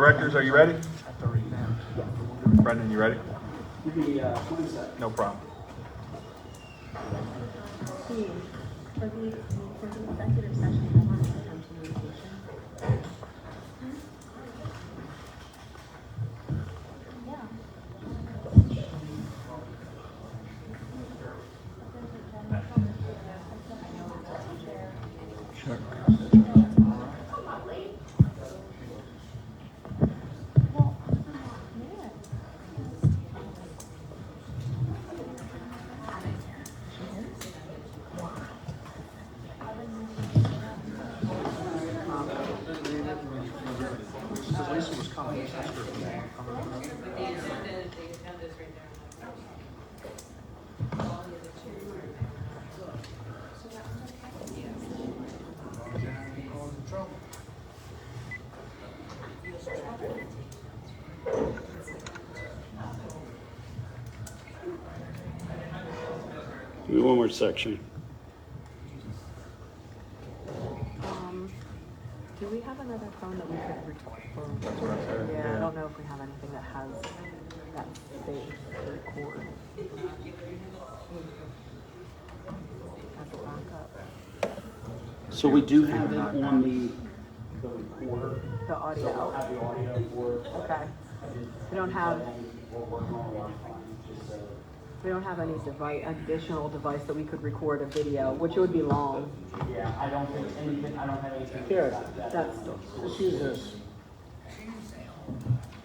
directors, are you ready? Brendan, you ready? Give me 1 second. No problem. For the executive session, I want to come to communication. Sure. Lisa was coming. Give me one more section. Do we have another phone that we could record? That's what I said. Yeah, I don't know if we have anything that has that space to record as a backup. So we do have it on the recorder. The audio. So we'll have the audio for. Okay. We don't have We're working on Wi-Fi. any additional device that we could record a video, which would be long. Yeah, I don't have anything. Here. That's still. Just use this.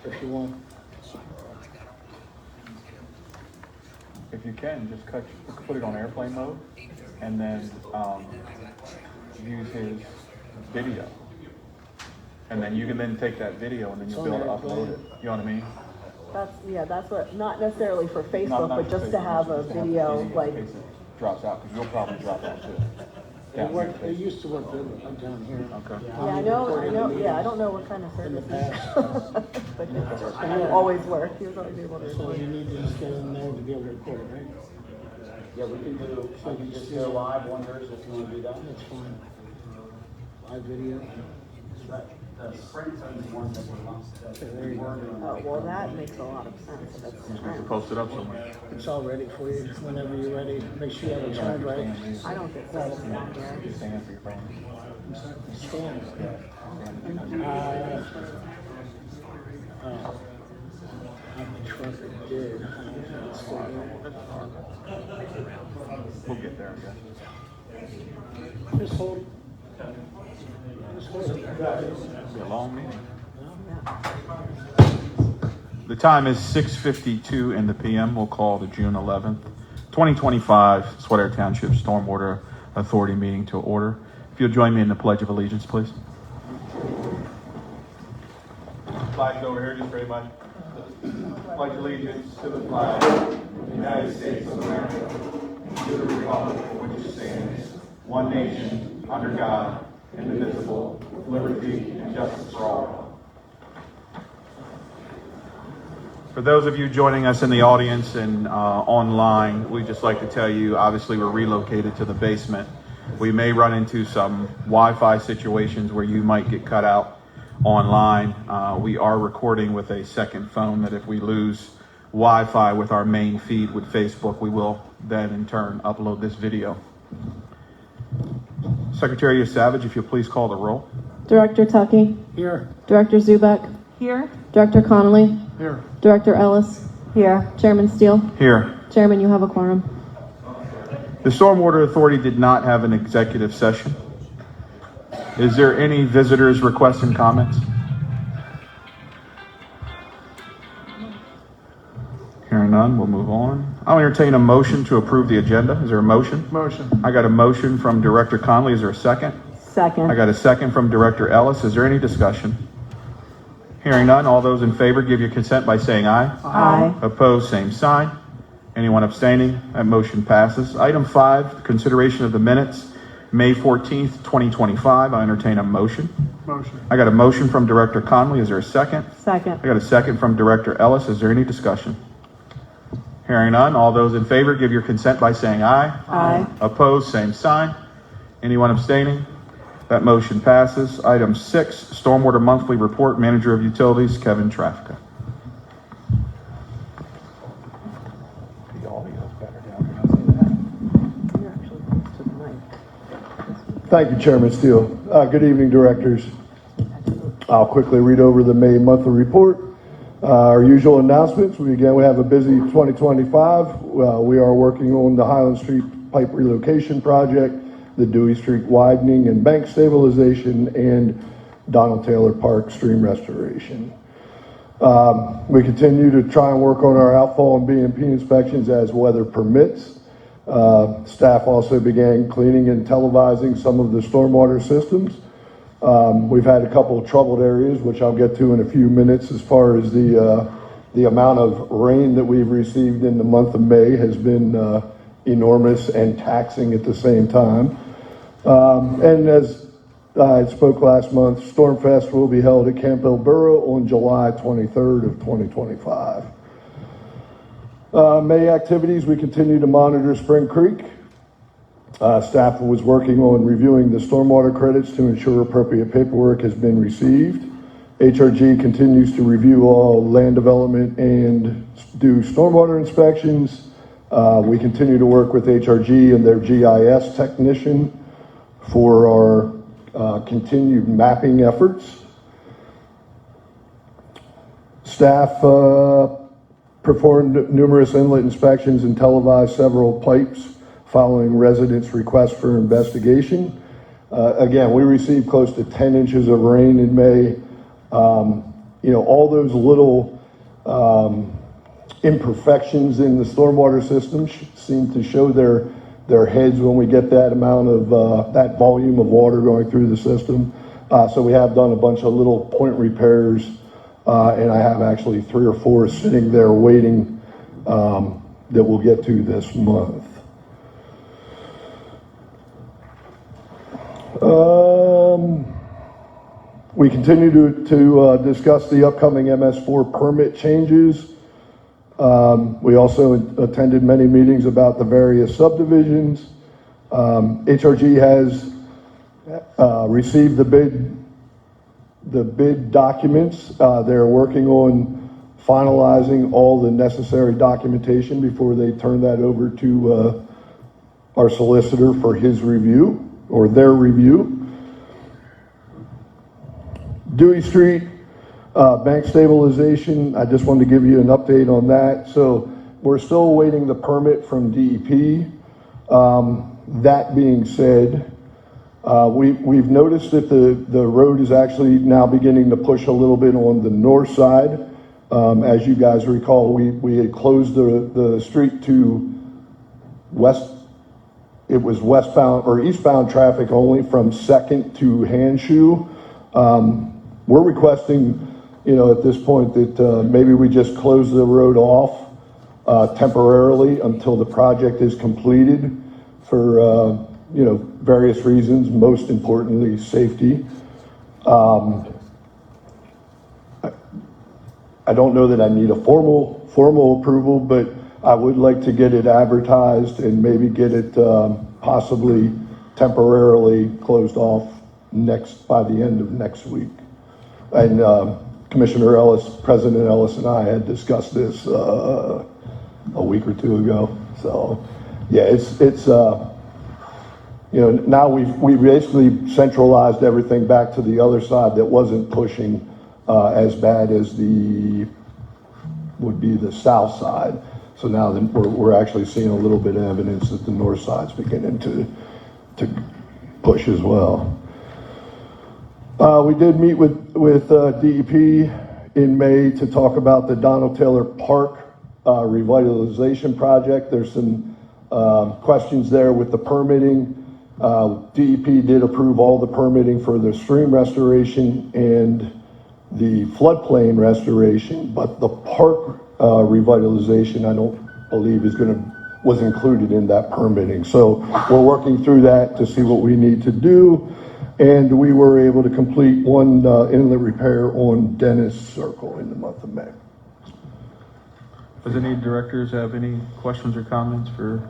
If you want. If you can, just put it on airplane mode, and then use his video. And then you can then take that video and then you'll be able to upload it. You know what I mean? That's what, not necessarily for Facebook, Not but just for to Facebook, have a just to have video, video like, in case it drops out, because you'll probably drop out too. It used to work good down here. Okay. yeah, I know, yeah, I don't know what kind of In the service. past. But it will always work, he was always able to So record. you need to just get in there to be able to record it, right? Yeah, we can do, I can just go live on yours if you want to do that. That's fine. Live video. The Sprint phone's the one that we're Okay, there you go. Oh, well, that makes a lot of sense, that's Just true. post it up somewhere. It's all ready for you whenever you're ready. Make sure you have it turned right. I don't get service down here. Just stand for your phone. Stand. I'm the trucker did. I don't know if it's still there. We'll get there, I guess. Just hold. Just hold it. It'll be a long meeting. Yeah. The time is 6:52 in the PM. We'll call the June 11th, 2025 Swatara Township Stormwater Authority meeting to order. If you'll join me in the Pledge of Allegiance, please. Flags over here, just very much. Pledge allegiance to the flag of the United States of America, and to the republic for which it stands, one nation, under God, indivisible, with liberty and justice for all. For those of you joining us in the audience and online, we'd just like to tell you, obviously we're relocated to the basement. We may run into some Wi-Fi situations where you might get cut out online. We are recording with a second phone that if we lose Wi-Fi with our main feed with Facebook, we will then in turn upload this video. Secretary Savage, if you'll please call the roll. Director Tuckey. Here. Director Zubek. Here? Director Connolly. Here. Director Ellis. Here. Chairman Steele. Here. Chairman, you have a quorum. The Stormwater Authority did not have an executive session. Is there any visitors requesting comments? Hearing none, we'll move on. I'll entertain a motion to approve the agenda. Is there a motion? Motion. I got a motion from Director Conley. Is there a second? Second. I got a second from Director Ellis. Is there any discussion? Hearing none, all those in favor give your consent by saying aye. Aye. Opposed, same sign. Anyone abstaining? That motion passes. Item 5, consideration of the minutes, May 14th, 2025. I entertain a motion. Motion. I got a motion from Director Conley. Is there a second? Second. I got a second from Director Ellis. Is there any discussion? Hearing none, all those in favor give your consent by saying aye. Aye. Opposed, same sign. Anyone abstaining? That motion passes. Item 6, Stormwater Monthly Report, Manager of Utilities, Kevin Traffica. The audio's better down here, I'll say that. You're actually close to the mic. Thank you, Chairman Steele. Good evening, directors. I'll quickly read over the May monthly report. Our usual announcements. We have a busy 2025. We are working on the Highland Street pipe relocation project, the Dewey Street widening and bank stabilization, and Donald Taylor Park stream restoration. We continue to try and work on our outfall and B&P inspections as weather permits. Staff also began cleaning and televising some of the stormwater systems. We've had a couple of troubled areas, which I'll get to in a few minutes. As far as the amount of rain that we've received in the month of May has been enormous and taxing at the same time. And as I spoke last month, Stormfest will be held at Campbell Borough on July 23rd of 2025. May activities, we continue to monitor Spring Creek. Staff was working on reviewing the stormwater credits to ensure appropriate paperwork has been received. HRG continues to review all land development and do stormwater inspections. We continue to work with HRG and their GIS technician for our continued mapping efforts. Staff performed numerous inlet inspections and televised several pipes following residents' requests for investigation. Again, we received close to 10 inches of rain in May. All those little imperfections in the stormwater system seem to show their heads when we get that amount of that volume of water going through the system. So we have done a bunch of little point repairs, and I have actually 3 or 4 sitting there waiting that we'll get to this month. We continue to discuss the upcoming MS4 permit changes. We also attended many meetings about the various subdivisions. HRG has received the bid documents. They're working on finalizing all the necessary documentation before they turn that over to our solicitor for his review or their review. Dewey Street bank stabilization, I just wanted to give you an update on that. So we're still awaiting the permit from DEP. That being said, we've noticed that the road is actually now beginning to push a little bit on the north side. As you guys recall, we had closed the street to west. It was westbound or eastbound traffic only from 2nd to Handshoe. We're requesting, at this point that maybe we just close the road off temporarily until the project is completed for, various reasons, most importantly, safety. I don't know that I need a formal approval, but I would like to get it advertised and maybe get it possibly temporarily closed off by the end of next week. And Commissioner Ellis, President Ellis, and I had discussed this a week or 2 ago. So, yeah, it's now we basically centralized everything back to the other side that wasn't pushing as bad as would be the south side. So now we're actually seeing a little bit of evidence that the north side's beginning to push as well. We did meet with DEP in May to talk about the Donald Taylor Park revitalization project. There's some questions there with the permitting. DEP did approve all the permitting for the stream restoration and the floodplain restoration, but the park revitalization I don't believe was included in that permitting. So we're working through that to see what we need to do. And we were able to complete one inlet repair on Dennis Circle in the month of May. Does any directors have any questions or comments for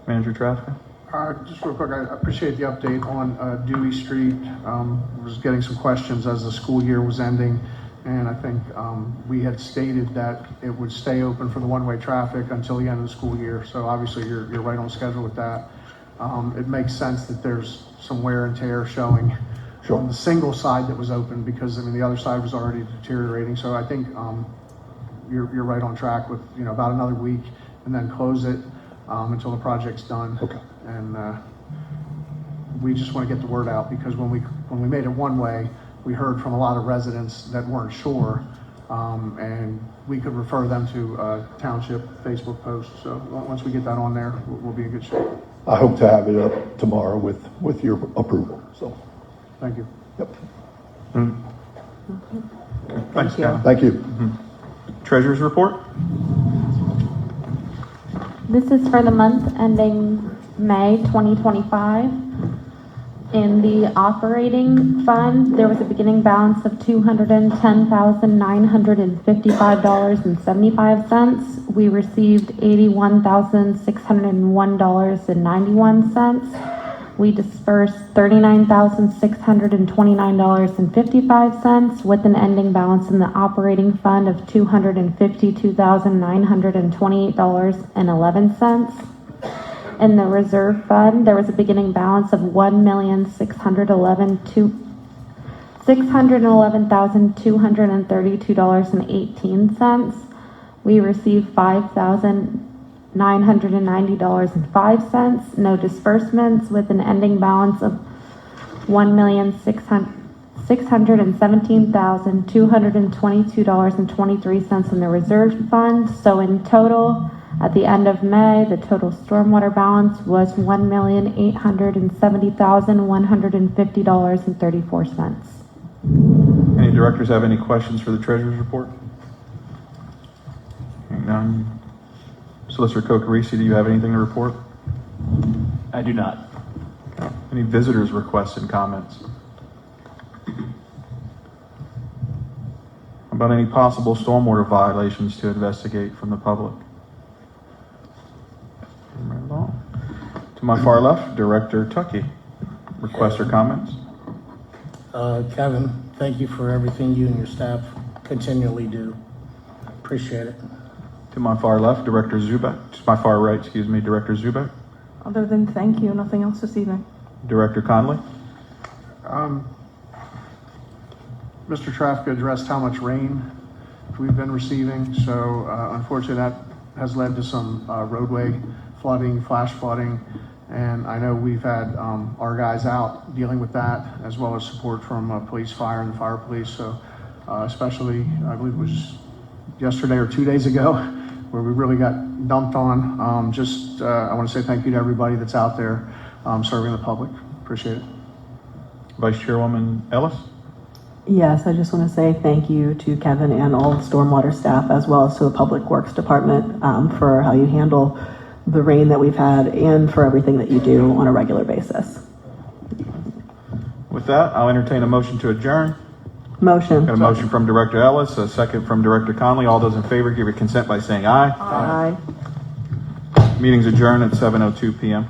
Manager Traffic? Just real quick, I appreciate the update on Dewey Street. Was getting some questions as the school year was ending, and I think we had stated that it would stay open for the one-way traffic until the end of the school year. So obviously you're right on schedule with that. It makes sense that there's some wear and tear showing on the single side that was open, because I mean the other side was already deteriorating. So I think you're right on track with about another week, and then close it until the project's done. Okay. And we just want to get the word out, because when we made it one way, we heard from a lot of residents that weren't sure, and we could refer them to a township Facebook post. So once we get that on there, we'll be in good shape. I hope to have it up tomorrow with your approval, so. Thank you. Yep. Thanks, Kevin. Thank you. Treasurer's report? This is for the month ending May 2025. In the operating fund, there was a beginning balance of $210,955.75. We received $81,601.91. We dispersed $39,629.55 with an ending balance in the operating fund of $252,928.11. In the reserve fund, there was a beginning balance of $1,611,232.18. We received $5,990.05. No disbursements, with an ending balance of $1,617,222.23 in the reserve fund. So in total, at the end of May, the total stormwater balance was $1,870,150.34. Any directors have any questions for the treasurer's report? Hearing none. Solicitor Kokorisi, do you have anything to report? I do not. Any visitors' requests and comments? About any possible stormwater violations to investigate from the public? Right along. To my far left, Director Tuckey. Requests or comments? Kevin, thank you for everything you and your staff continually do. Appreciate it. To my far left, Director Zubek. To my far right, excuse me, Director Zubek. Other than thank you, nothing else this evening. Director Conley. Mr. Traffic addressed how much rain we've been receiving. So unfortunately, that has led to some roadway flooding, flash flooding. And I know we've had our guys out dealing with that, as well as support from police, fire, and the fire police. So especially, I believe it was yesterday or 2 days ago, where we really got dumped on. I want to say thank you to everybody that's out there serving the public. Appreciate it. Vice Chairwoman Ellis. Yes, I just want to say thank you to Kevin and all the stormwater staff, as well as to the Public Works Department for how you handle the rain that we've had and for everything that you do on a regular basis. With that, I'll entertain a motion to adjourn. Motion. Got a motion from Director Ellis, a second from Director Conley. All those in favor give your consent by saying aye. Aye. Meeting's adjourned at 7:02 p.m.